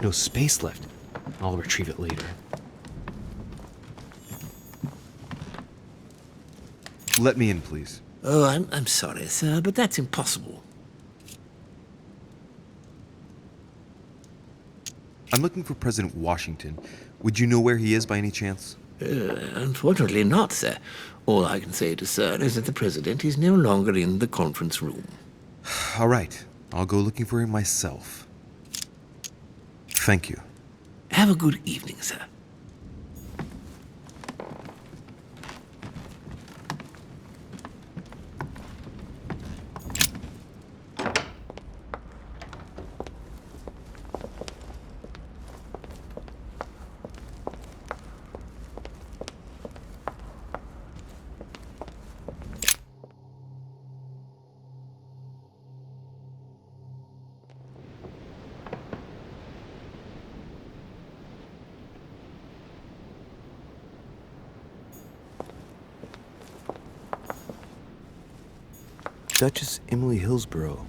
no space left. I'll retrieve it later. Let me in, please. Oh, I'm sorry, sir, but that's impossible. I'm looking for President Washington. Would you know where he is by any chance? Unfortunately not, sir. All I can say to sir is that the president is no longer in the conference room. All right. I'll go looking for him myself. Thank you. Have a good evening, sir. Duchess Emily Hillsborough.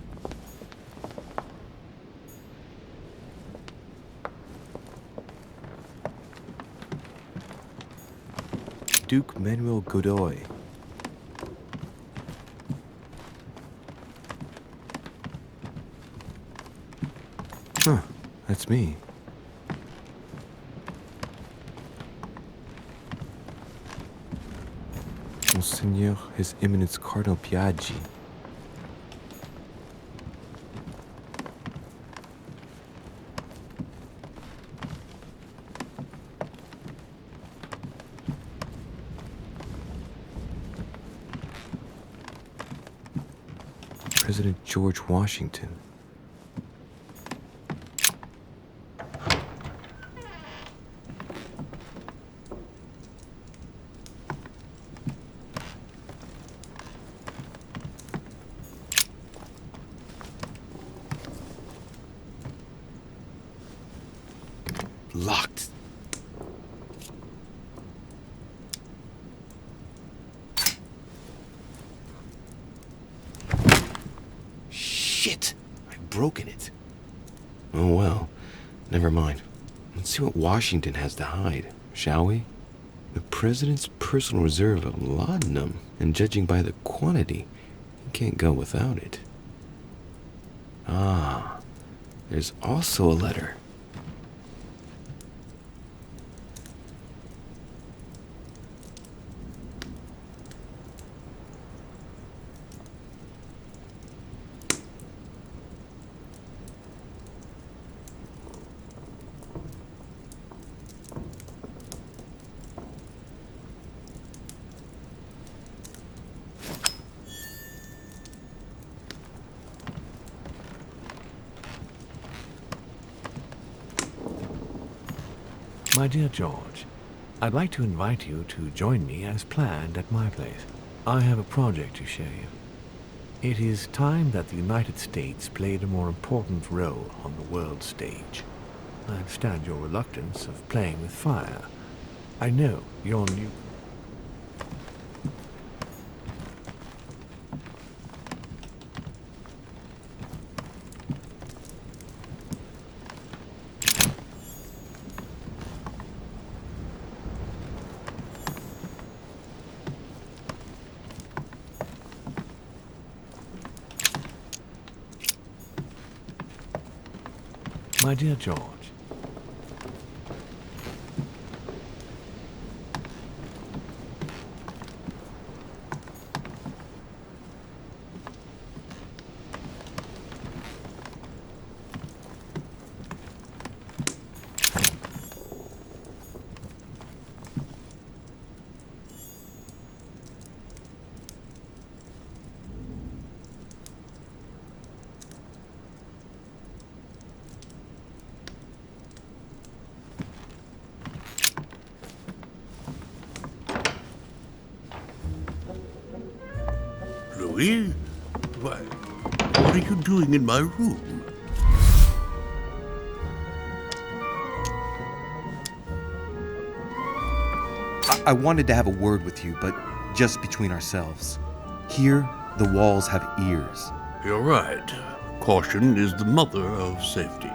Duke Manuel Godoy. Huh, that's me. Monseigneur His Eminence Cardinal Piaggi. President George Washington. Locked. Shit! I've broken it. Oh well, never mind. Let's see what Washington has to hide, shall we? The president's personal reserve of laudanum, and judging by the quantity, he can't go without it. Ah, there's also a letter. My dear George, I'd like to invite you to join me as planned at my place. I have a project to show you. It is time that the United States played a more important role on the world stage. I understand your reluctance of playing with fire. I know your new... My dear George, Louis? Why, what are you doing in my room? I wanted to have a word with you, but just between ourselves. Here, the walls have ears. You're right. Caution is the mother of safety.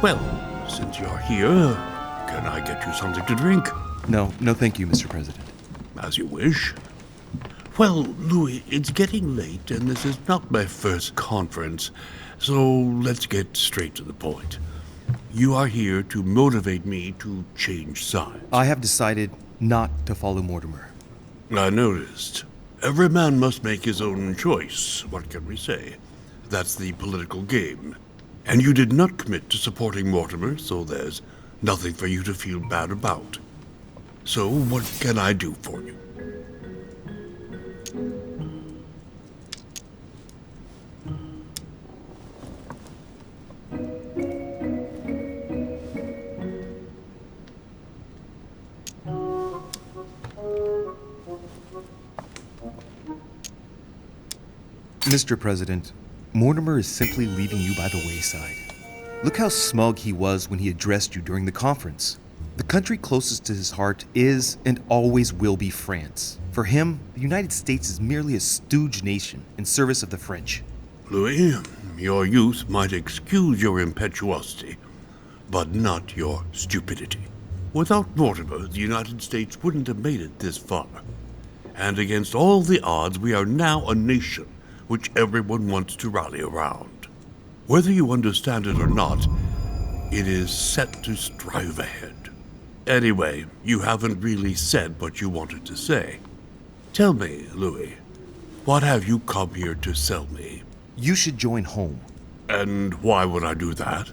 Well, since you're here, can I get you something to drink? No, thank you, Mr. President. As you wish. Well, Louis, it's getting late, and this is not my first conference, so let's get straight to the point. You are here to motivate me to change sides. I have decided not to follow Mortimer. I noticed. Every man must make his own choice. What can we say? That's the political game. And you did not commit to supporting Mortimer, so there's nothing for you to feel bad about. So what can I do for you? Mr. President, Mortimer is simply leaving you by the wayside. Look how smug he was when he addressed you during the conference. The country closest to his heart is and always will be France. For him, the United States is merely a stooge nation in service of the French. Louis, your youth might excuse your impetuosity, but not your stupidity. Without Mortimer, the United States wouldn't have made it this far. And against all the odds, we are now a nation which everyone wants to rally around. Whether you understand it or not, it is set to strive ahead. Anyway, you haven't really said what you wanted to say. Tell me, Louis, what have you come here to sell me? You should join home. And why would I do that?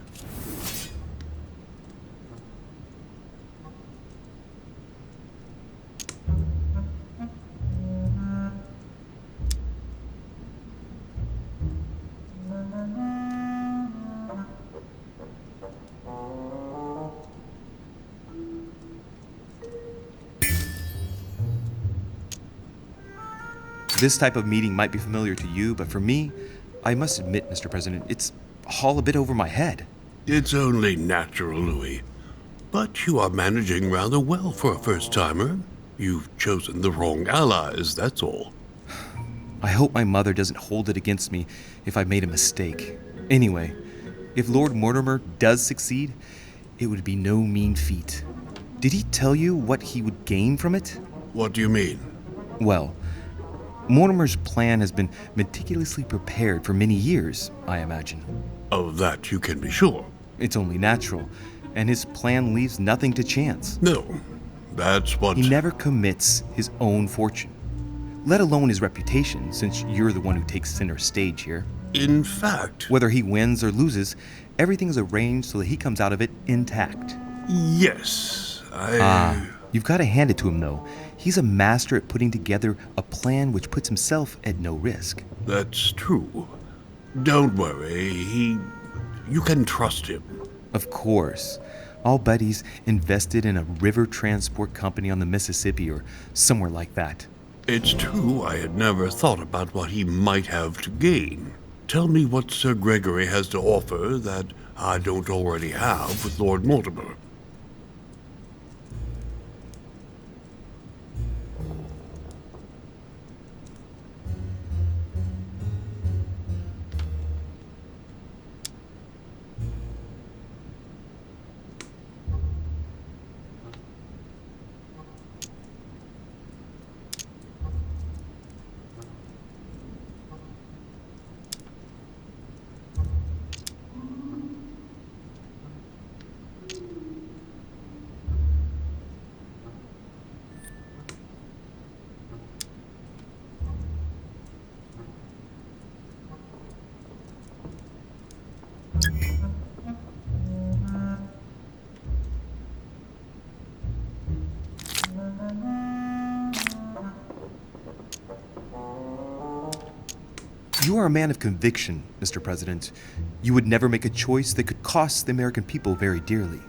This type of meeting might be familiar to you, but for me, I must admit, Mr. President, it's all a bit over my head. It's only natural, Louis. But you are managing rather well for a first-timer. You've chosen the wrong allies, that's all. I hope my mother doesn't hold it against me if I made a mistake. Anyway, if Lord Mortimer does succeed, it would be no mean feat. Did he tell you what he would gain from it? What do you mean? Well, Mortimer's plan has been meticulously prepared for many years, I imagine. Of that you can be sure. It's only natural, and his plan leaves nothing to chance. No, that's what... He never commits his own fortune, let alone his reputation, since you're the one who takes center stage here. In fact... Whether he wins or loses, everything is arranged so that he comes out of it intact. Yes, You've got to hand it to him, though. He's a master at putting together a plan which puts himself at no risk. That's true. Don't worry, you can trust him. Of course. I'll bet he's invested in a river transport company on the Mississippi or somewhere like that. It's true I had never thought about what he might have to gain. Tell me what Sir Gregory has to offer that I don't already have with Lord Mortimer. You are a man of conviction, Mr. President. You would never make a choice that could cost the American people very dearly.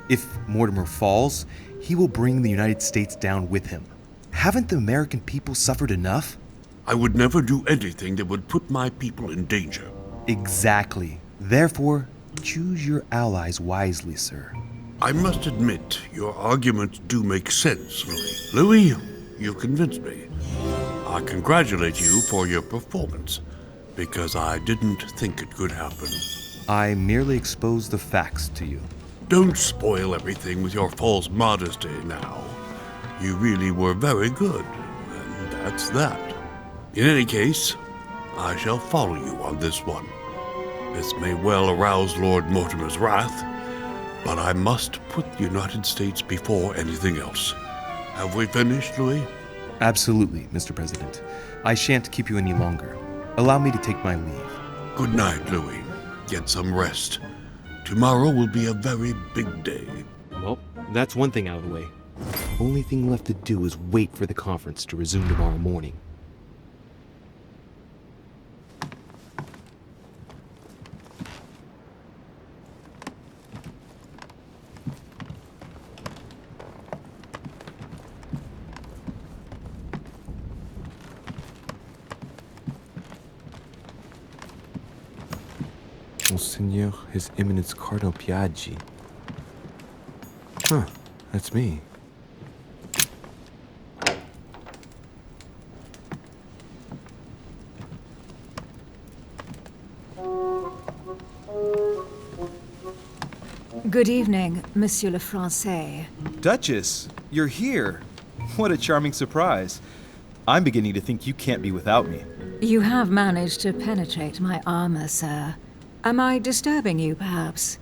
If Mortimer falls, he will bring the United States down with him. Haven't the American people suffered enough? I would never do anything that would put my people in danger. Exactly. Therefore, choose your allies wisely, sir. I must admit, your arguments do make sense, Louis. Louis, you've convinced me. I congratulate you for your performance, because I didn't think it could happen. I merely exposed the facts to you. Don't spoil everything with your false modesty now. You really were very good, and that's that. In any case, I shall follow you on this one. This may well arouse Lord Mortimer's wrath, but I must put the United States before anything else. Have we finished, Louis? Absolutely, Mr. President. I shan't keep you any longer. Allow me to take my leave. Good night, Louis. Get some rest. Tomorrow will be a very big day. Well, that's one thing out of the way. Only thing left to do is wait for the conference to resume tomorrow morning. Monseigneur, His Eminence Cardinal Piaggi. Huh, that's me. Good evening, Monsieur le Français. Duchess, you're here. What a charming surprise. I'm beginning to think you can't be without me. You have managed to penetrate my armor, sir. Am I disturbing you, perhaps?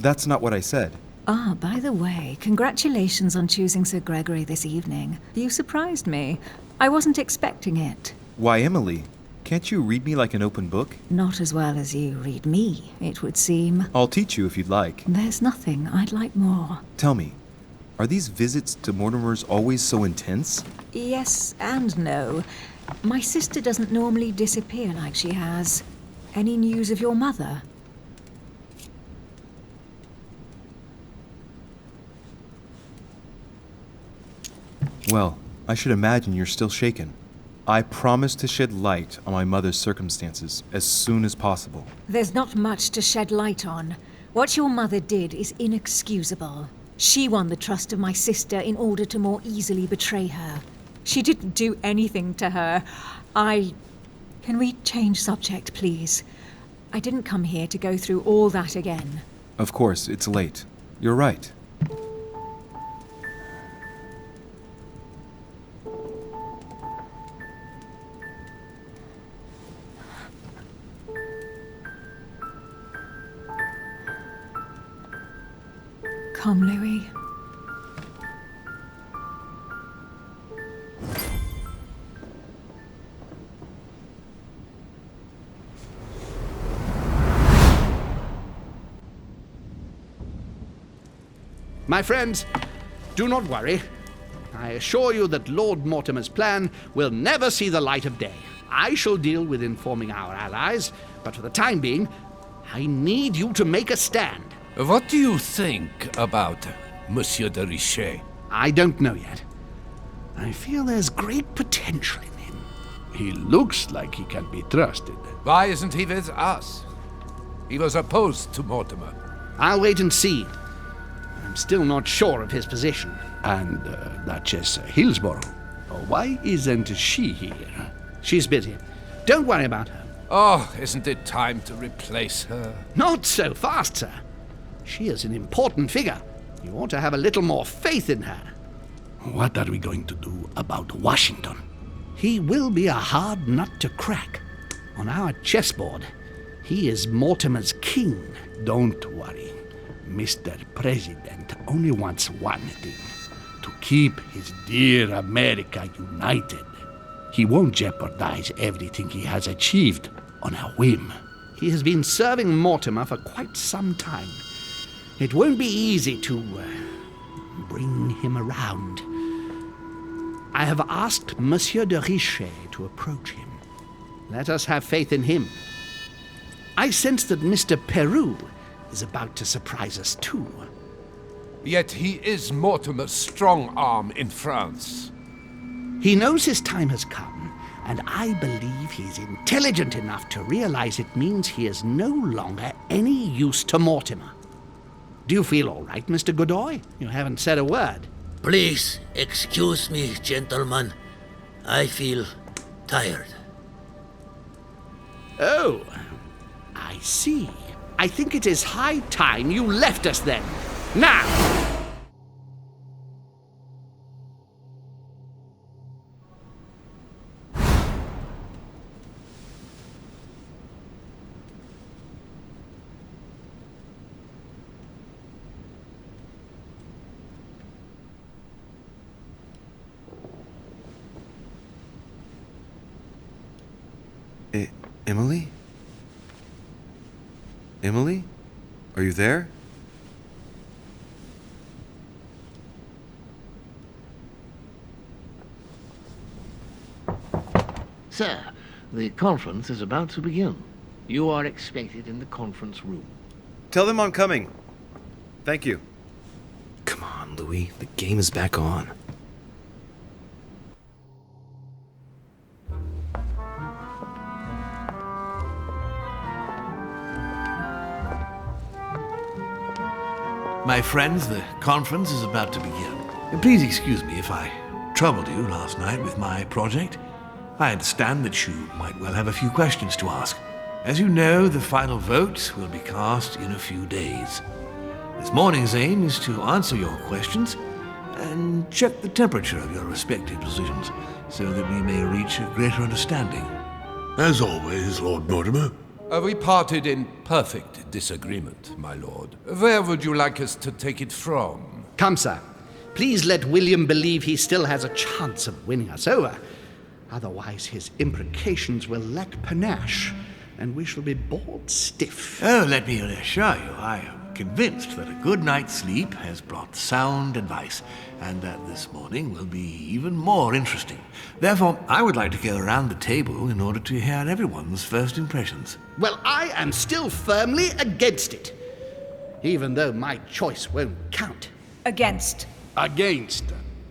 That's not what I said. Ah, by the way, congratulations on choosing Sir Gregory this evening. You surprised me. I wasn't expecting it. Why, Emily, can't you read me like an open book? Not as well as you read me, it would seem. I'll teach you if you'd like. There's nothing I'd like more. Tell me, are these visits to Mortimer's always so intense? Yes and no. My sister doesn't normally disappear like she has. Any news of your mother? Well, I should imagine you're still shaken. I promise to shed light on my mother's circumstances as soon as possible. There's not much to shed light on. What your mother did is inexcusable. She won the trust of my sister in order to more easily betray her. She didn't do anything to her. Can we change subject, please? I didn't come here to go through all that again. Of course, it's late. You're right. Come, Louis. My friends, do not worry. I assure you that Lord Mortimer's plan will never see the light of day. I shall deal with informing our allies, but for the time being, I need you to make a stand. What do you think about Monsieur de Richet? I don't know yet. I feel there's great potential in him. He looks like he can be trusted. Why isn't he with us? He was opposed to Mortimer. I'll wait and see. I'm still not sure of his position. And Duchess Hillsborough. Why isn't she here? She's busy. Don't worry about her. Oh, isn't it time to replace her? Not so fast, sir. She is an important figure. You ought to have a little more faith in her. What are we going to do about Washington? He will be a hard nut to crack. On our chessboard, he is Mortimer's king. Don't worry. Mr. President only wants one thing: to keep his dear America united. He won't jeopardize everything he has achieved on a whim. He has been serving Mortimer for quite some time. It won't be easy to bring him around. I have asked Monsieur de Richet to approach him. Let us have faith in him. I sense that Mr. Peru is about to surprise us too. Yet he is Mortimer's strong arm in France. He knows his time has come, and I believe he's intelligent enough to realize it means he is no longer any use to Mortimer. Do you feel all right, Mr. Godoy? You haven't said a word. Please excuse me, gentlemen. I feel tired. Oh, I see. I think it is high time you left us then. Now! Emily? Emily? Are you there? Sir, the conference is about to begin. You are expected in the conference room. Tell them I'm coming. Thank you. Come on, Louis. The game is back on. My friends, the conference is about to begin. Please excuse me if I troubled you last night with my project. I understand that you might well have a few questions to ask. As you know, the final vote will be cast in a few days. This morning's aim is to answer your questions and check the temperature of your respective positions so that we may reach a greater understanding. As always, Lord Mortimer. We parted in perfect disagreement, my lord. Where would you like us to take it from? Come, sir. Please let William believe he still has a chance of winning us over. Otherwise, his imprecations will lack panache, and we shall be bored stiff. Oh, let me reassure you, I am convinced that a good night's sleep has brought sound advice, and that this morning will be even more interesting. Therefore, I would like to go around the table in order to hear everyone's first impressions. Well, I am still firmly against it, even though my choice won't count. Against. Against.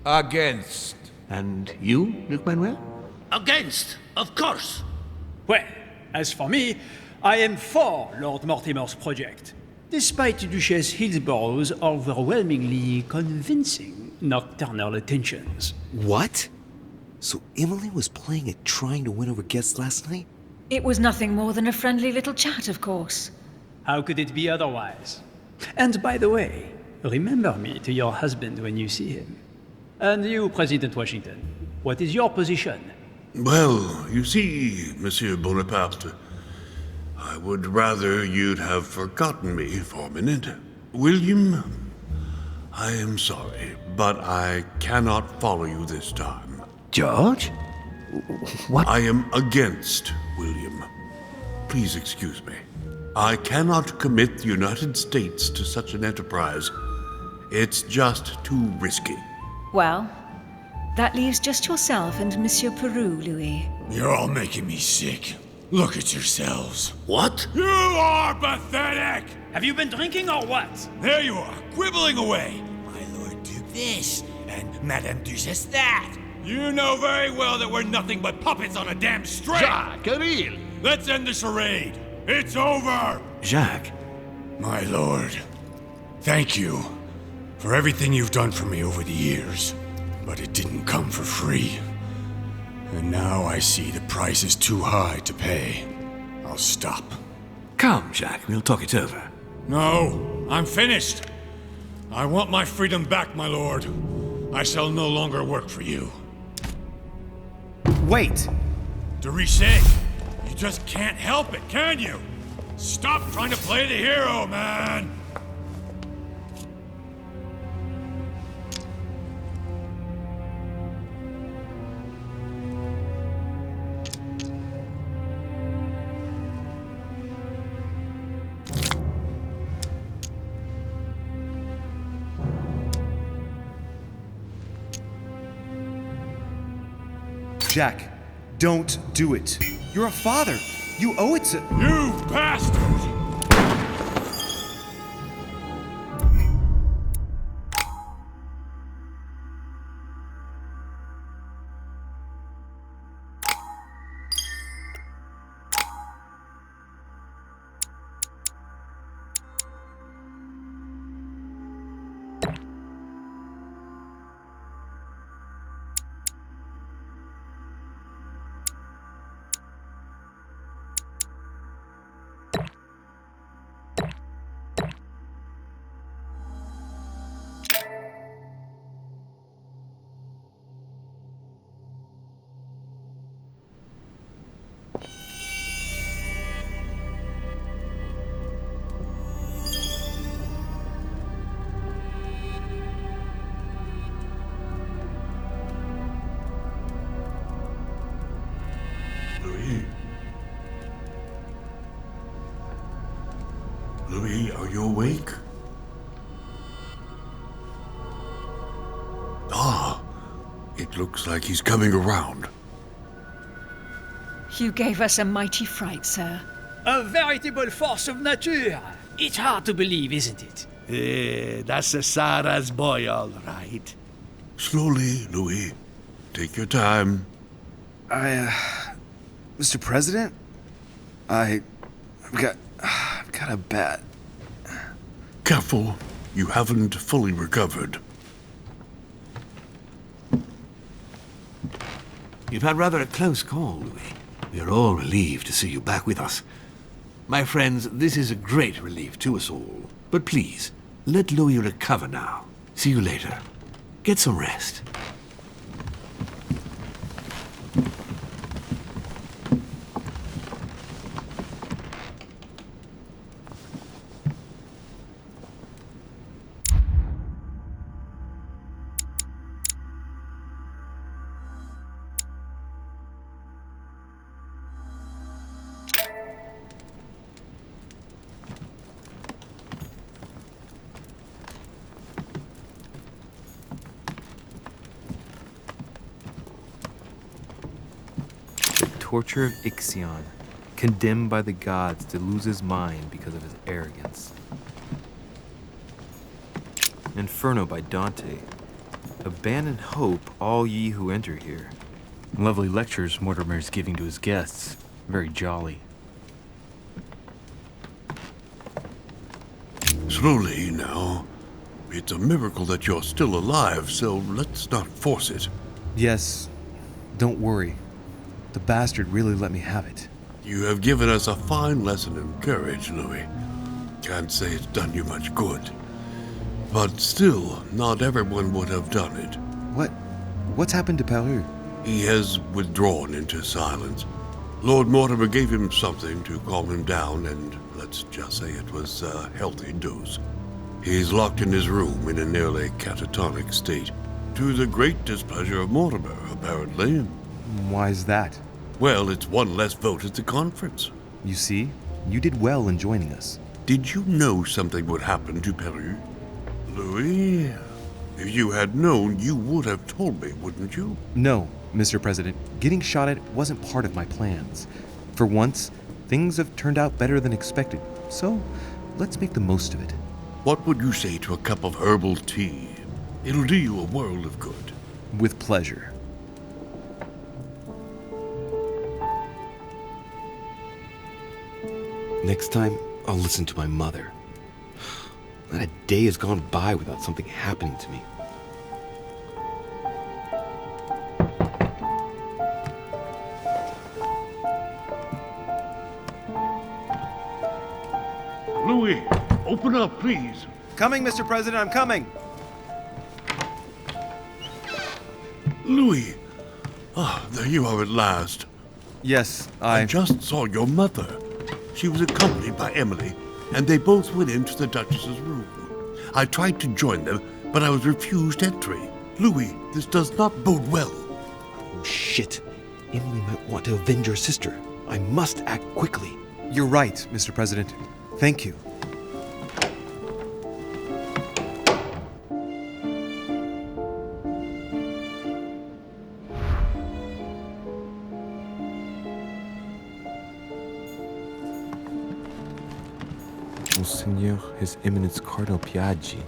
Against. And you, Luc Manuel? Against, of course. Well, as for me, I am for Lord Mortimer's project, despite Duchess Hillsborough's overwhelmingly convincing nocturnal attentions. What? So Emily was playing at trying to win over guests last night? It was nothing more than a friendly little chat, of course. How could it be otherwise? And by the way, remember me to your husband when you see him. And you, President Washington, what is your position? Well, you see, Monsieur Bonaparte, I would rather you'd have forgotten me for a minute. William, I am sorry, but I cannot follow you this time. George? What? I am against William. Please excuse me. I cannot commit the United States to such an enterprise. It's just too risky. Well, that leaves just yourself and Monsieur Peru, Louis. You're all making me sick. Look at yourselves. What? You are pathetic! Have you been drinking or what? There you are, quibbling away. My Lord Duke this, and Madame Duchess that. You know very well that we're nothing but puppets on a damn string. Jacques, really? Let's end the charade. It's over! Jacques? My lord, thank you for everything you've done for me over the years. But it didn't come for free. And now I see the price is too high to pay. I'll stop. Come, Jacques, we'll talk it over. No, I'm finished. I want my freedom back, my lord. I shall no longer work for you. Wait! De Richet, you just can't help it, can you? Stop trying to play the hero, man! Jack, don't do it. You're a father. You owe it to... You bastard! Louis, are you awake? Ah, it looks like he's coming around. You gave us a mighty fright, sir. A veritable force of nature. It's hard to believe, isn't it? That's a Sarah's boy, all right. Slowly, Louis. Take your time. Mr. President? I've got a bat. Careful, you haven't fully recovered. You've had rather a close call, Louis. We are all relieved to see you back with us. My friends, this is a great relief to us all. But please, let Louis recover now. See you later. Get some rest. Torture of Ixion, condemned by the gods to lose his mind because of his arrogance. Inferno by Dante. Abandon hope, all ye who enter here. Lovely lectures Mortimer is giving to his guests. Very jolly. Slowly now. It's a miracle that you're still alive, so let's not force it. Yes, don't worry. The bastard really let me have it. You have given us a fine lesson in courage, Louis. Can't say it's done you much good. But still, not everyone would have done it. What's happened to Peru? He has withdrawn into silence. Lord Mortimer gave him something to calm him down, and let's just say it was a healthy dose. He's locked in his room in a nearly catatonic state, to the great displeasure of Mortimer, apparently. Why's that? Well, it's one less vote at the conference. You see, you did well in joining us. Did you know something would happen to Peru? Louis, if you had known, you would have told me, wouldn't you? No, Mr. President. Getting shot at wasn't part of my plans. For once, things have turned out better than expected, so let's make the most of it. What would you say to a cup of herbal tea? It'll do you a world of good. With pleasure. Next time, I'll listen to my mother. Not a day has gone by without something happening to me. Louis, open up, please. Coming, Mr. President, I'm coming! Louis! Ah, there you are at last. Yes, I just saw your mother. She was accompanied by Emily, and they both went into the Duchess's room. I tried to join them, but I was refused entry. Louis, this does not bode well. Oh, shit. Emily might want to avenge her sister. I must act quickly. You're right, Mr. President. Thank you. Monseigneur, His Eminence Cardinal Piaggi.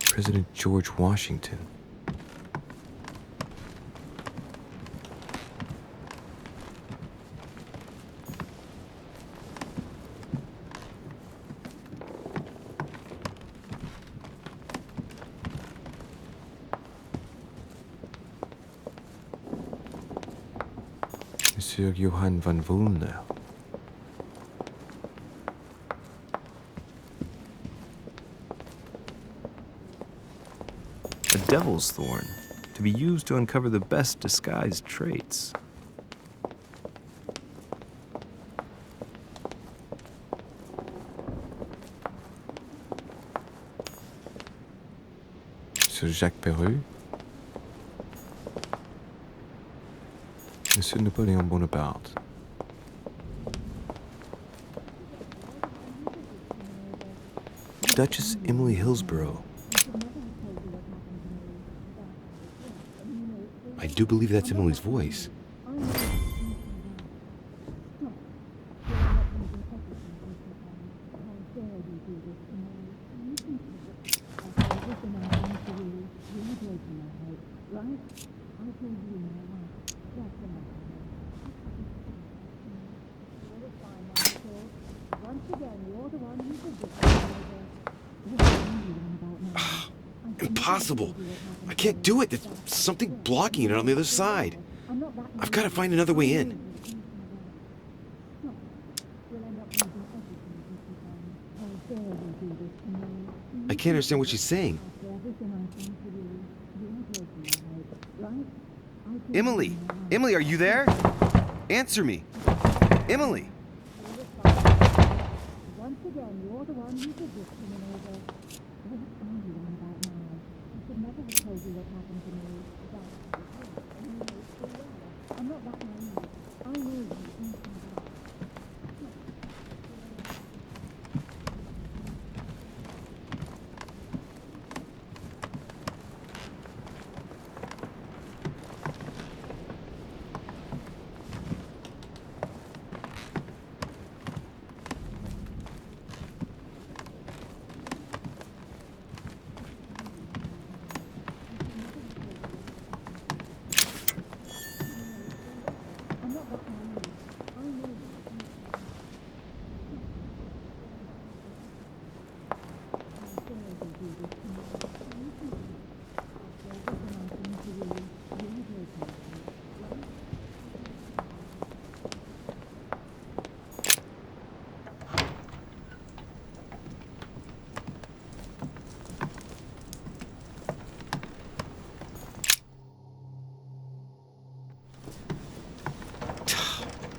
President George Washington. Monsieur Johann van Volner. A devil's thorn, to be used to uncover the best disguised traits. Monsieur Jacques Peru. Monsieur Napoleon Bonaparte. Duchess Emily Hillsborough. I do believe that's Emily's voice. Impossible. I can't do it. There's something blocking it on the other side. I've got to find another way in. I can't understand what she's saying. Emily! Emily, are you there? Answer me. Emily!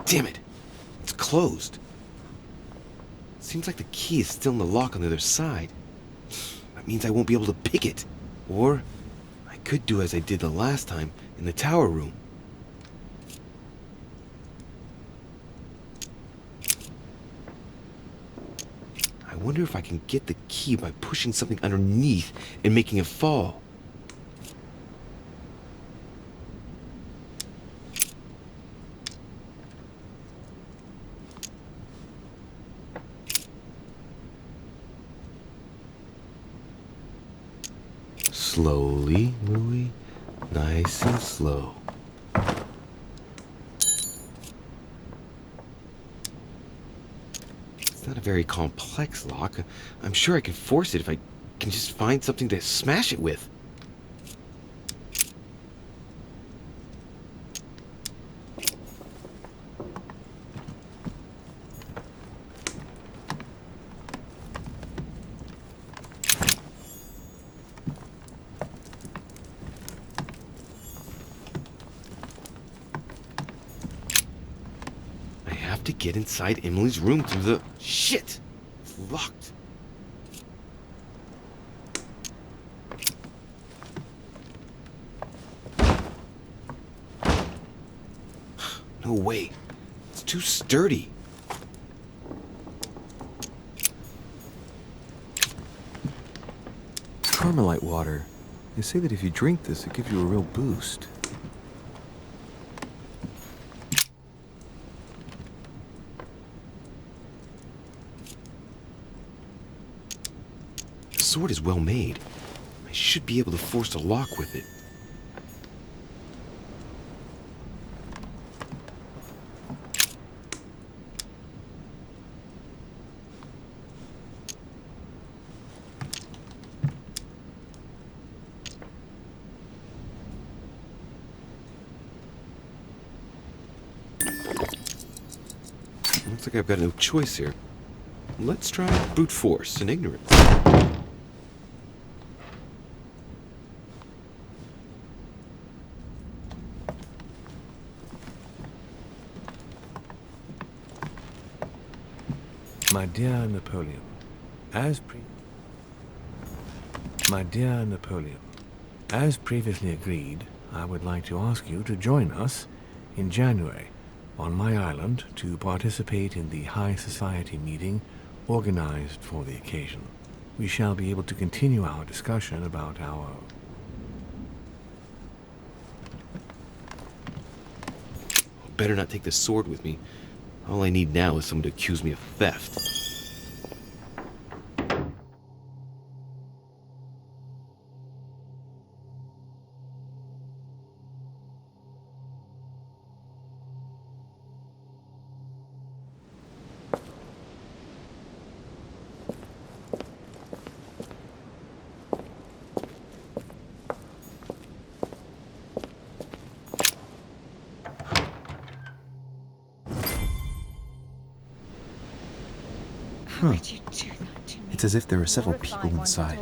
Damn it. It's closed. Seems like the key is still in the lock on the other side. That means I won't be able to pick it. Or I could do as I did the last time in the tower room. I wonder if I can get the key by pushing something underneath and making it fall. Slowly, Louis. Nice and slow. It's not a very complex lock. I'm sure I can force it if I can just find something to smash it with. To get inside Emily's room through the... Shit! It's locked. No way. It's too sturdy. Carmelite water. They say that if you drink this, it gives you a real boost. The sword is well made. I should be able to force the lock with it. Looks like I've got no choice here. Let's try brute force and ignorance. My dear Napoleon, as previously agreed, I would like to ask you to join us in January on my island to participate in the high society meeting organized for the occasion. We shall be able to continue our discussion about our... Better not take the sword with me. All I need now is someone to accuse me of theft. Did you do that to me? It's as if there are several people inside.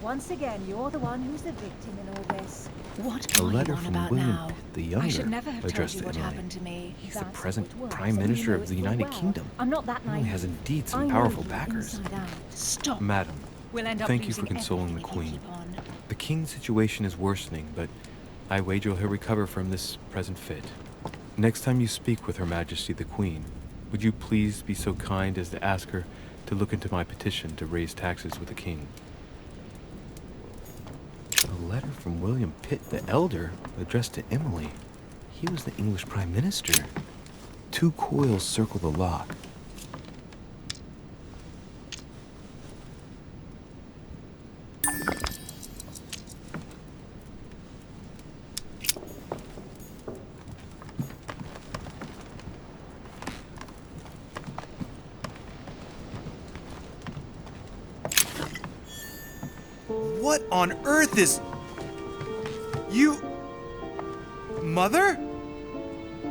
Once again, you're the one who's the victim in all this. What A are letter you on from about William now? Pitt the I should Younger, never have told addressed you to what Emily. happened to me. He's the That's present what it was, Prime and you Minister know of it the full United well. Kingdom. I'm not that He naive. has indeed some I know powerful you backers. inside out. Stop. Madam, We'll end up thank you losing for consoling the everything if you Queen. keep on. The King's situation is worsening, but I wager he'll recover from this present fit. Next time you speak with Her Majesty the Queen, would you please be so kind as to ask her to look into my petition to raise taxes with the King? A letter from William Pitt the Elder, addressed to Emily. He was the English Prime Minister. 2 coils circle the lock. What on earth is... You... Mother?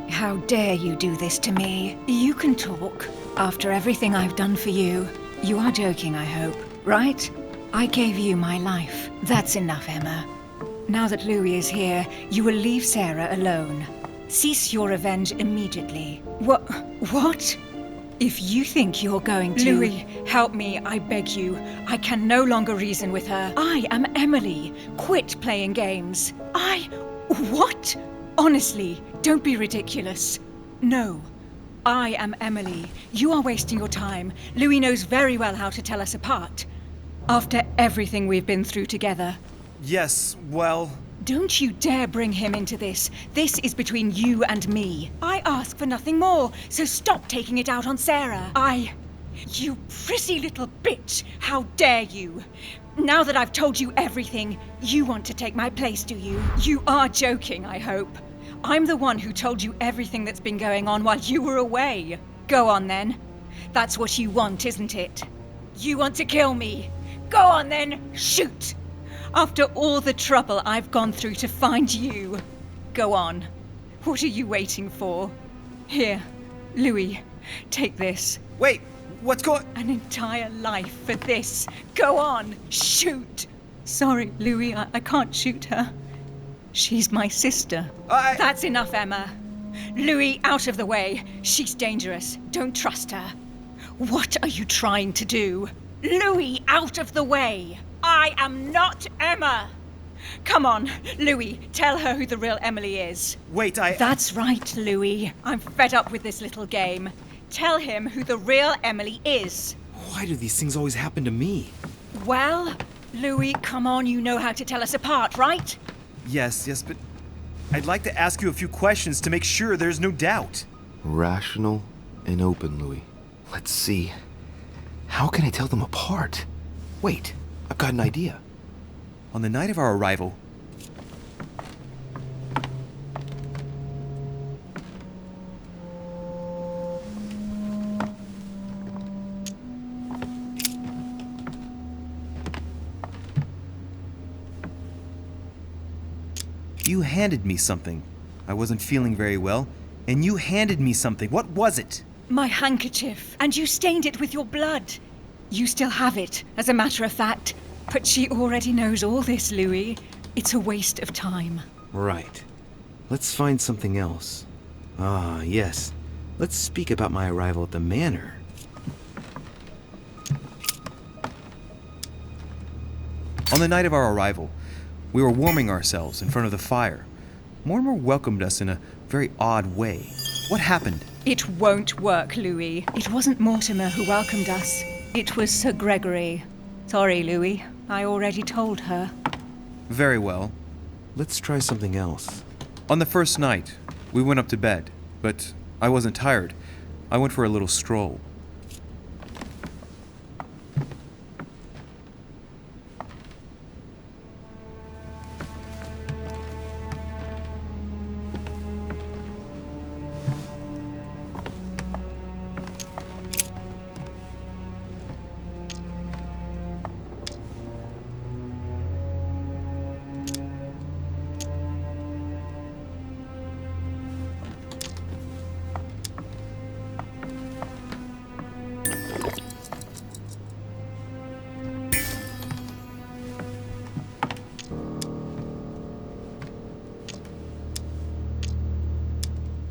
How dare you do this to me? You can talk. After everything I've done for you. You are joking, I hope, right? I gave you my life. That's enough, Emma. Now that Louis is here, you will leave Sarah alone. Cease your revenge immediately. What? If you think you're going to... Louis, help me, I beg you. I can no longer reason with her. I am Emily. Quit playing games. What? Honestly, don't be ridiculous. No. I am Emily. You are wasting your time. Louis knows very well how to tell us apart. After everything we've been through together. Yes, well... Don't you dare bring him into this. This is between you and me. I ask for nothing more, so stop taking it out on Sarah. You prissy little bitch! How dare you! Now that I've told you everything, you want to take my place, do you? You are joking, I hope. I'm the one who told you everything that's been going on while you were away. Go on then. That's what you want, isn't it? You want to kill me. Go on then, shoot! After all the trouble I've gone through to find you. Go on. What are you waiting for? Here, Louis, take this. Wait, what's going... An entire life for this. Go on, shoot. Sorry, Louis, I can't shoot her. She's my sister. That's enough, Emma. Louis, out of the way. She's dangerous. Don't trust her. What are you trying to do? Louis, out of the way. I am not Emma! Come on, Louis, tell her who the real Emily is. Wait, That's right, Louis. I'm fed up with this little game. Tell him who the real Emily is. Why do these things always happen to me? Well, Louis, come on, you know how to tell us apart, right? Yes, but... I'd like to ask you a few questions to make sure there's no doubt. Rational and open, Louis. Let's see. How can I tell them apart? Wait, I've got an idea. On the night of our arrival... You handed me something. I wasn't feeling very well, and you handed me something. What was it? My handkerchief, and you stained it with your blood. You still have it, as a matter of fact. But she already knows all this, Louis. It's a waste of time. Right. Let's find something else. Ah, yes. Let's speak about my arrival at the manor. On the night of our arrival, we were warming ourselves in front of the fire. Mortimer welcomed us in a very odd way. What happened? It won't work, Louis. It wasn't Mortimer who welcomed us. It was Sir Gregory. Sorry, Louis. I already told her. Very well. Let's try something else. On the first night, we went up to bed, but I wasn't tired. I went for a little stroll.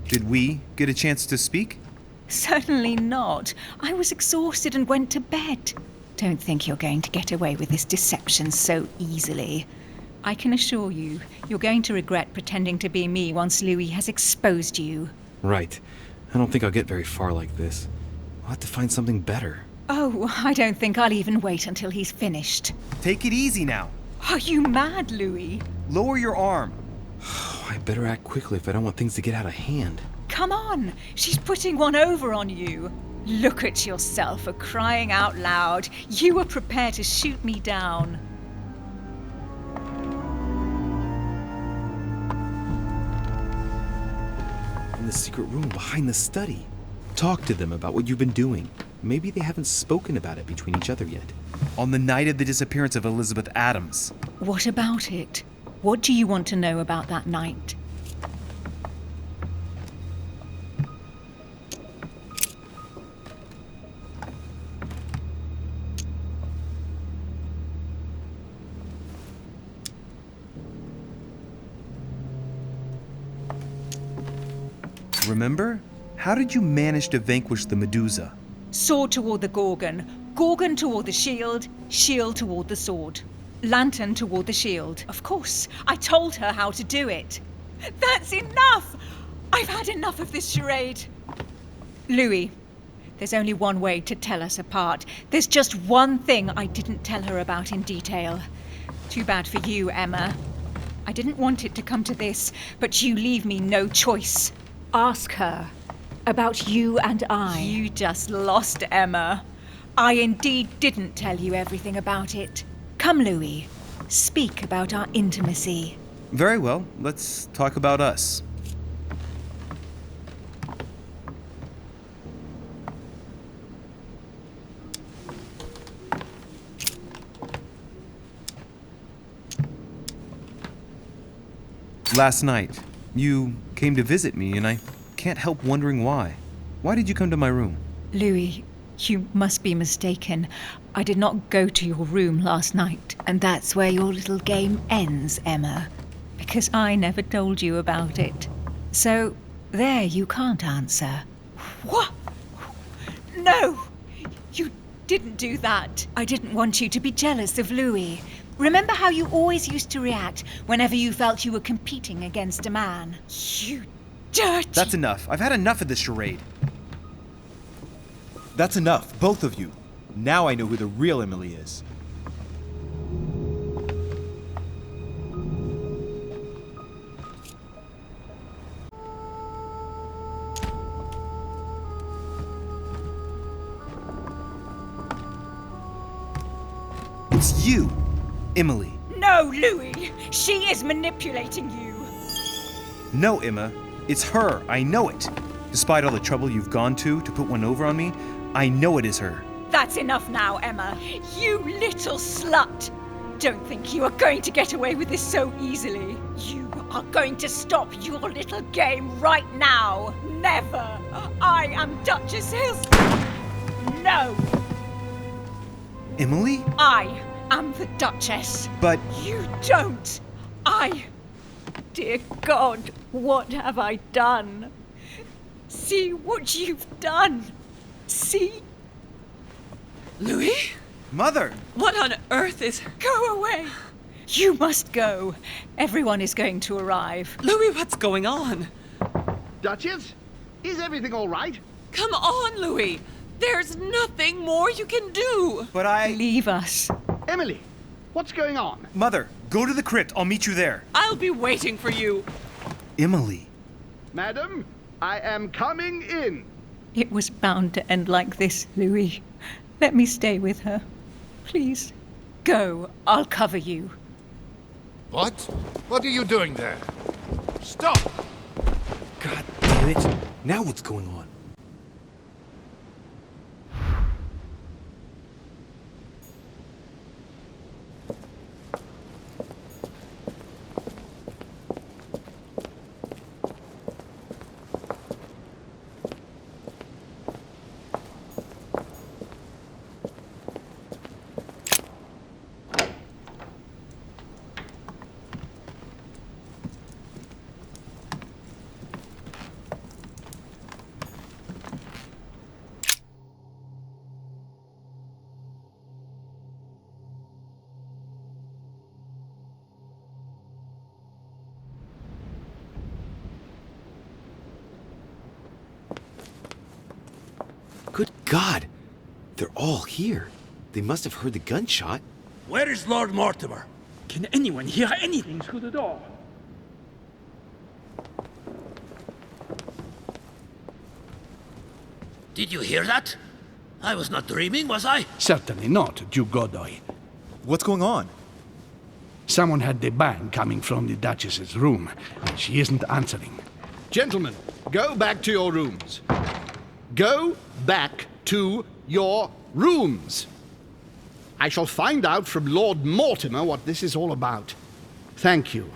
Did we get a chance to speak? Certainly not. I was exhausted and went to bed. Don't think you're going to get away with this deception so easily. I can assure you, you're going to regret pretending to be me once Louis has exposed you. Right. I don't think I'll get very far like this. I'll have to find something better. Oh, I don't think I'll even wait until he's finished. Take it easy now. Are you mad, Louis? Lower your arm. I better act quickly if I don't want things to get out of hand. Come on, she's putting one over on you. Look at yourself for crying out loud. You were prepared to shoot me down. In the secret room behind the study. Talk to them about what you've been doing. Maybe they haven't spoken about it between each other yet. On the night of the disappearance of Elizabeth Adams. What about it? What do you want to know about that night? Remember? How did you manage to vanquish the Medusa? Sword toward the Gorgon, Gorgon toward the shield, shield toward the sword. Lantern toward the shield. Of course, I told her how to do it. That's enough! I've had enough of this charade. Louis, there's only one way to tell us apart. There's just one thing I didn't tell her about in detail. Too bad for you, Emma. I didn't want it to come to this, but you leave me no choice. Ask her about you and I. You just lost, Emma. I indeed didn't tell you everything about it. Come, Louis. Speak about our intimacy. Very well. Let's talk about us. Last night, you came to visit me, and I can't help wondering why. Why did you come to my room? Louis, you must be mistaken. I did not go to your room last night, and that's where your little game ends, Emma. Because I never told you about it. So, there you can't answer. What? No! You didn't do that. I didn't want you to be jealous of Louis. Remember how you always used to react whenever you felt you were competing against a man? You dirty... That's enough. I've had enough of this charade. That's enough, both of you. Now I know who the real Emily is. It's you, Emily. No, Louis! She is manipulating you! No, Emma. It's her. I know it. Despite all the trouble you've gone to put one over on me, I know it is her. That's enough now, Emma. You little slut! Don't think you are going to get away with this so easily. You are going to stop your little game right now. Never! I am Duchess Hills... No! Emily? I am the Duchess. But... You don't! Dear God, what have I done? See what you've done. See? Louis? Mother! What on earth is... Go away! You must go. Everyone is going to arrive. Louis, what's going on? Duchess? Is everything all right? Come on, Louis. There's nothing more you can do. But I... Leave us. Emily, what's going on? Mother, go to the crypt. I'll meet you there. I'll be waiting for you. Emily. Madam, I am coming in. It was bound to end like this, Louis. Let me stay with her. Please. Go. I'll cover you. What? What are you doing there? Stop! God damn it. Now what's going on? Good God! They're all here. They must have heard the gunshot. Where is Lord Mortimer? Can anyone hear anything through the door? Did you hear that? I was not dreaming, was I? Certainly not, Duke Godoy. What's going on? Someone had the bang coming from the Duchess's room. She isn't answering. Gentlemen, go back to your rooms. Go back to your rooms. I shall find out from Lord Mortimer what this is all about. Thank you.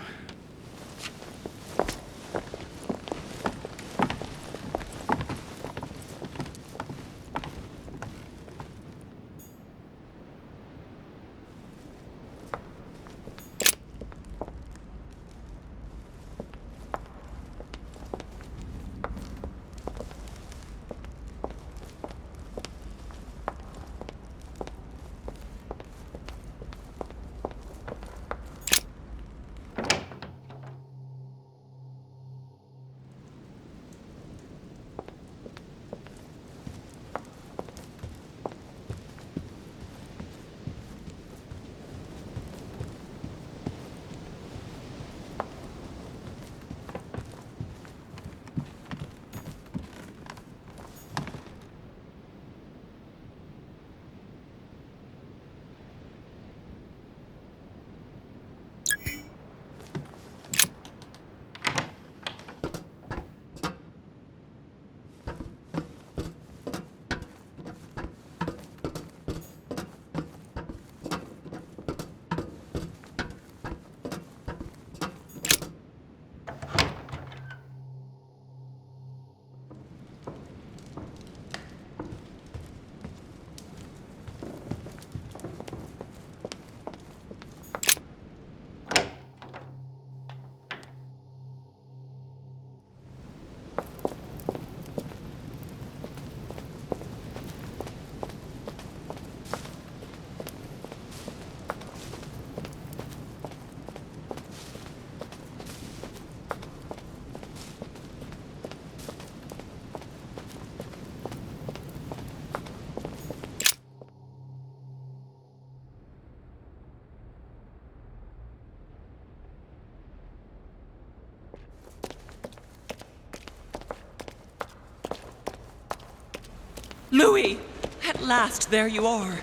Louis! At last, there you are.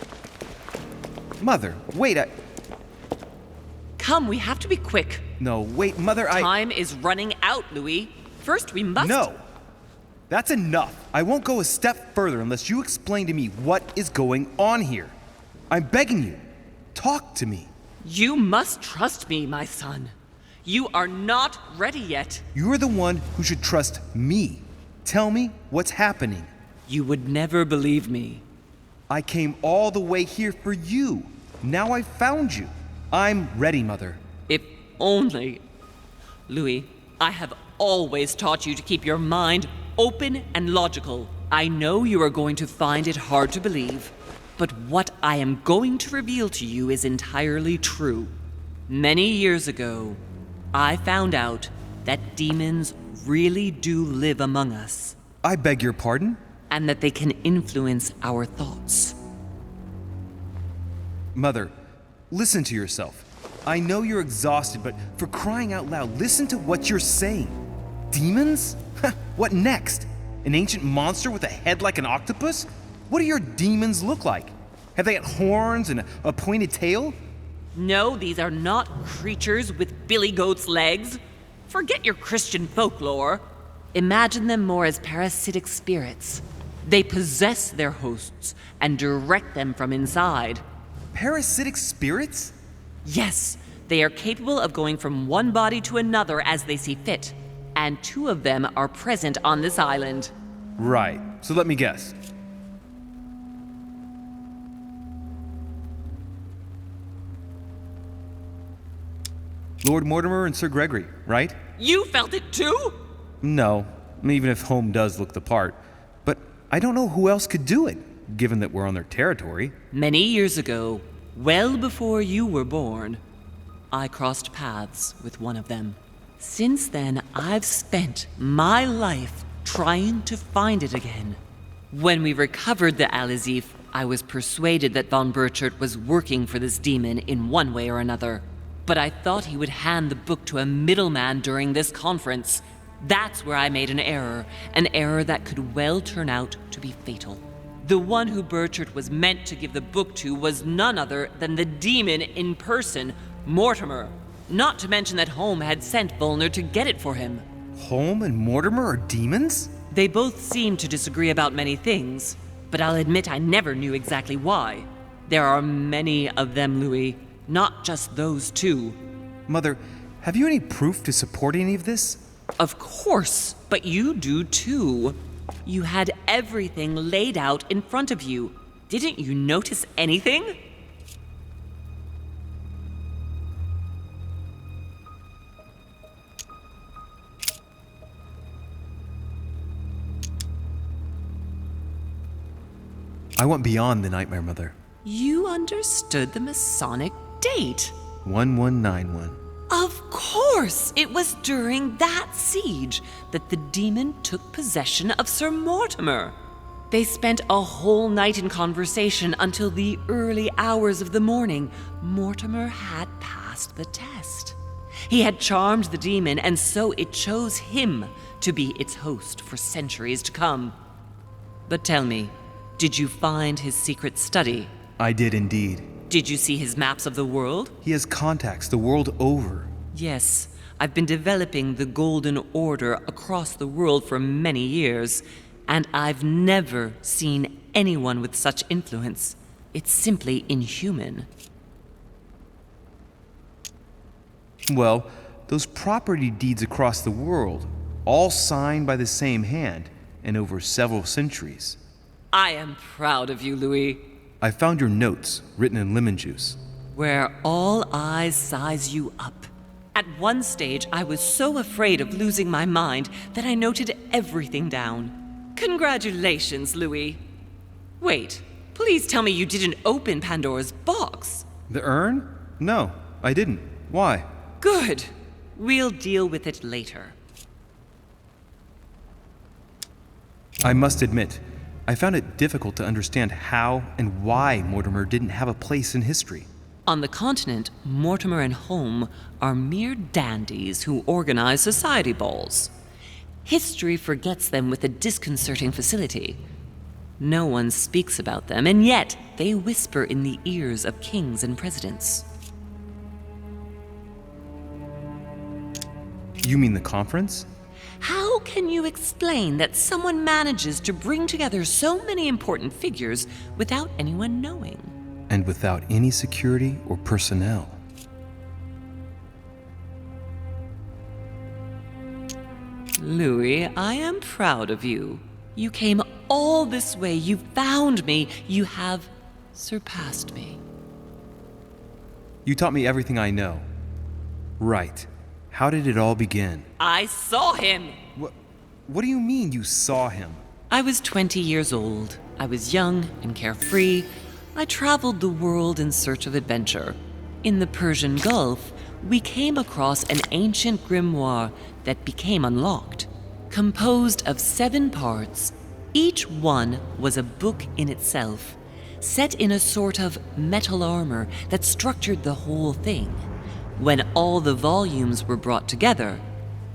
Mother, wait, Come, we have to be quick. No, wait, Mother, Time is running out, Louis. First, we must... No! That's enough. I won't go a step further unless you explain to me what is going on here. I'm begging you. Talk to me. You must trust me, my son. You are not ready yet. You're the one who should trust me. Tell me what's happening. You would never believe me. I came all the way here for you. Now I've found you. I'm ready, Mother. If only... Louis, I have always taught you to keep your mind open and logical. I know you are going to find it hard to believe, but what I am going to reveal to you is entirely true. Many years ago, I found out that demons really do live among us. I beg your pardon? And that they can influence our thoughts. Mother, listen to yourself. I know you're exhausted, but for crying out loud, listen to what you're saying. Demons? What next? An ancient monster with a head like an octopus? What do your demons look like? Have they got horns and a pointed tail? No, these are not creatures with billy goat's legs. Forget your Christian folklore. Imagine them more as parasitic spirits. They possess their hosts and direct them from inside. Parasitic spirits? Yes, they are capable of going from one body to another as they see fit. And 2 of them are present on this island. Right. So let me guess. Lord Mortimer and Sir Gregory, right? You felt it too? No, even if Home does look the part. But I don't know who else could do it, given that we're on their territory. Many years ago, well before you were born, I crossed paths with one of them. Since then, I've spent my life trying to find it again. When we recovered the Alizif, I was persuaded that von Burchard was working for this demon in one way or another. But I thought he would hand the book to a middleman during this conference. That's where I made an error that could well turn out to be fatal. The one who Burchard was meant to give the book to was none other than the demon in person, Mortimer. Not to mention that Home had sent Volner to get it for him. Home and Mortimer are demons? They both seem to disagree about many things, but I'll admit I never knew exactly why. There are many of them, Louis, not just those 2. Mother, have you any proof to support any of this? Of course, but you do too. You had everything laid out in front of you. Didn't you notice anything? I went beyond the nightmare, Mother. You understood the Masonic date. 1191. Of course! It was during that siege that the demon took possession of Sir Mortimer. They spent a whole night in conversation until the early hours of the morning. Mortimer had passed the test. He had charmed the demon, and so it chose him to be its host for centuries to come. But tell me, did you find his secret study? I did indeed. Did you see his maps of the world? He has contacts the world over. Yes, I've been developing the Golden Order across the world for many years, and I've never seen anyone with such influence. It's simply inhuman. Well, those property deeds across the world, all signed by the same hand and over several centuries. I am proud of you, Louis. I found your notes, written in lemon juice. Where all eyes size you up. At one stage, I was so afraid of losing my mind that I noted everything down. Congratulations, Louis. Wait, please tell me you didn't open Pandora's box. The urn? No, I didn't. Why? Good. We'll deal with it later. I must admit, I found it difficult to understand how and why Mortimer didn't have a place in history. On the continent, Mortimer and Home are mere dandies who organize society balls. History forgets them with a disconcerting facility. No one speaks about them, and yet they whisper in the ears of kings and presidents. You mean the conference? How can you explain that someone manages to bring together so many important figures without anyone knowing? And without any security or personnel. Louis, I am proud of you. You came all this way. You found me. You have surpassed me. You taught me everything I know. Right. How did it all begin? I saw him! What do you mean you saw him? I was 20 years old. I was young and carefree. I traveled the world in search of adventure. In the Persian Gulf, we came across an ancient grimoire that became unlocked. composed of 7 parts. Each one was a book in itself, set in a sort of metal armor that structured the whole thing. When all the volumes were brought together,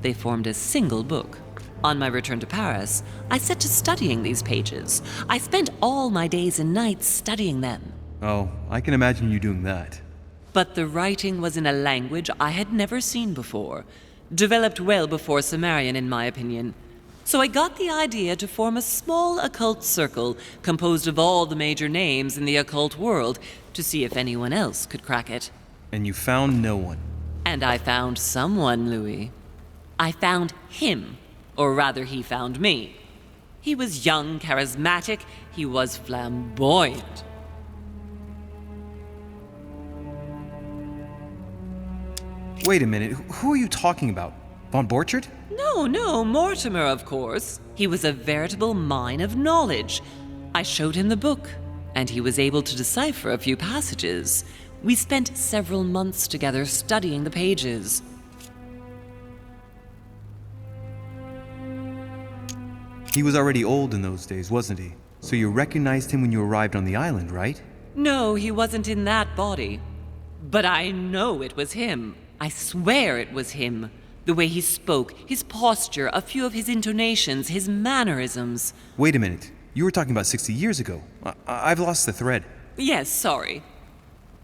they formed a single book. On my return to Paris, I set to studying these pages. I spent all my days and nights studying them. Oh, I can imagine you doing that. But the writing was in a language I had never seen before, developed well before Sumerian, in my opinion. So I got the idea to form a small occult circle composed of all the major names in the occult world to see if anyone else could crack it. And you found no one. And I found someone, Louis. I found him, or rather he found me. He was young, charismatic, he was flamboyant. Wait a minute, who are you talking about? Von Borchardt? No, Mortimer, of course. He was a veritable mine of knowledge. I showed him the book, and he was able to decipher a few passages. We spent several months together studying the pages. He was already old in those days, wasn't he? So you recognized him when you arrived on the island, right? No, he wasn't in that body. But I know it was him. I swear it was him. The way he spoke, his posture, a few of his intonations, his mannerisms. Wait a minute. You were talking about 60 years ago. I've lost the thread. Yes, sorry.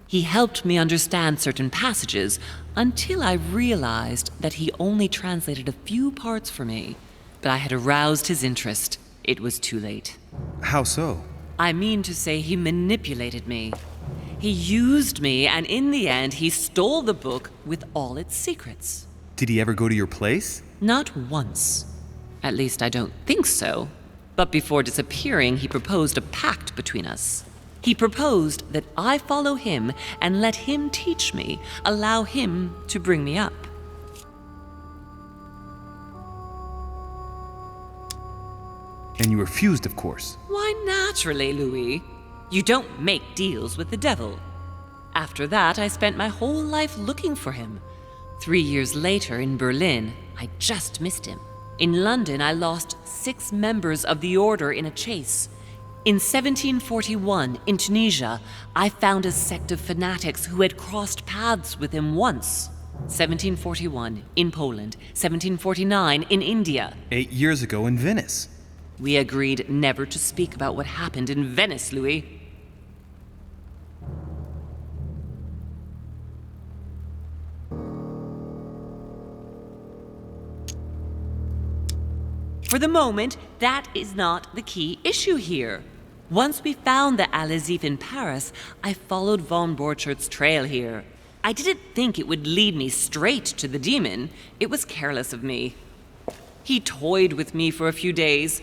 He helped me understand certain passages until I realized that he only translated a few parts for me. But I had aroused his interest. It was too late. How so? I mean to say he manipulated me. He used me, and in the end, he stole the book with all its secrets. Did he ever go to your place? Not once. At least I don't think so. But before disappearing, he proposed a pact between us. He proposed that I follow him and let him teach me, allow him to bring me up. And you refused, of course. Why, naturally, Louis. You don't make deals with the devil. After that, I spent my whole life looking for him. 3 years later, in Berlin, I just missed him. In London, I lost 6 members of the order in a chase. In 1741, in Tunisia, I found a sect of fanatics who had crossed paths with him once. 1741, in Poland. 1749, in India. 8 years ago in Venice. We agreed never to speak about what happened in Venice, Louis. For the moment, that is not the key issue here. Once we found the Al-Azif in Paris, I followed von Borchardt's trail here. I didn't think it would lead me straight to the demon. It was careless of me. He toyed with me for a few days,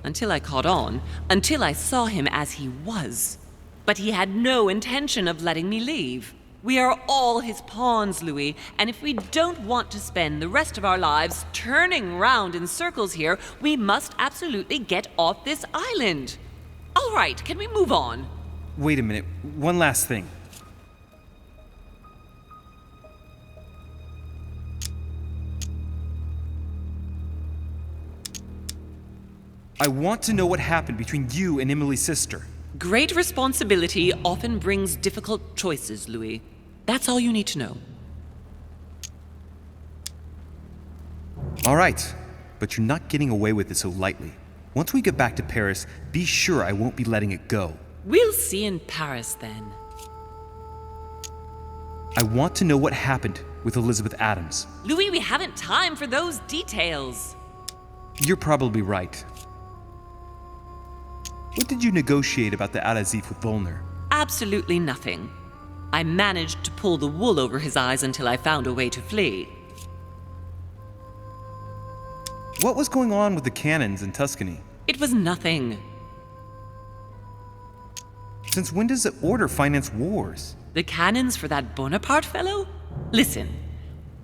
until I caught on, until I saw him as he was. But he had no intention of letting me leave. We are all his pawns, Louis, and if we don't want to spend the rest of our lives turning round in circles here, we must absolutely get off this island. All right, can we move on? Wait a minute, one last thing. I want to know what happened between you and Emily's sister. Great responsibility often brings difficult choices, Louis. That's all you need to know. All right, but you're not getting away with it so lightly. Once we get back to Paris, be sure I won't be letting it go. We'll see in Paris, then. I want to know what happened with Elizabeth Adams. Louis, we haven't time for those details. You're probably right. What did you negotiate about the Al-Azif with Volner? Absolutely nothing. I managed to pull the wool over his eyes until I found a way to flee. What was going on with the cannons in Tuscany? It was nothing. Since when does the Order finance wars? The cannons for that Bonaparte fellow? Listen,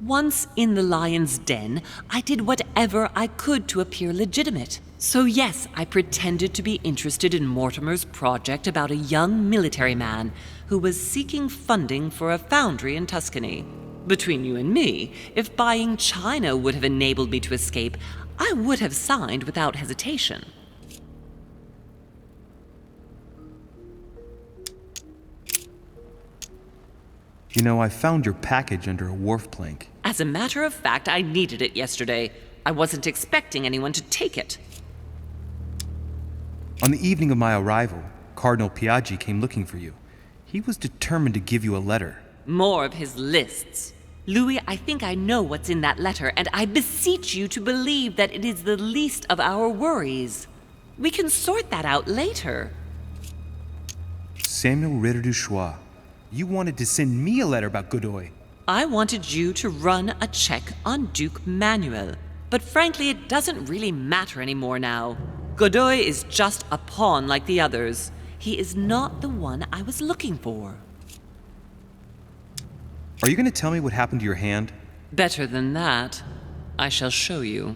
once in the lion's den, I did whatever I could to appear legitimate. So yes, I pretended to be interested in Mortimer's project about a young military man who was seeking funding for a foundry in Tuscany. Between you and me, if buying China would have enabled me to escape, I would have signed without hesitation. You know, I found your package under a wharf plank. As a matter of fact, I needed it yesterday. I wasn't expecting anyone to take it. On the evening of my arrival, Cardinal Piaggi came looking for you. He was determined to give you a letter. More of his lists. Louis, I think I know what's in that letter, and I beseech you to believe that it is the least of our worries. We can sort that out later. Samuel Ritter du Choix, you wanted to send me a letter about Godoy. I wanted you to run a check on Duke Manuel, but frankly, it doesn't really matter anymore now. Godoy is just a pawn like the others. He is not the one I was looking for. Are you going to tell me what happened to your hand? Better than that. I shall show you.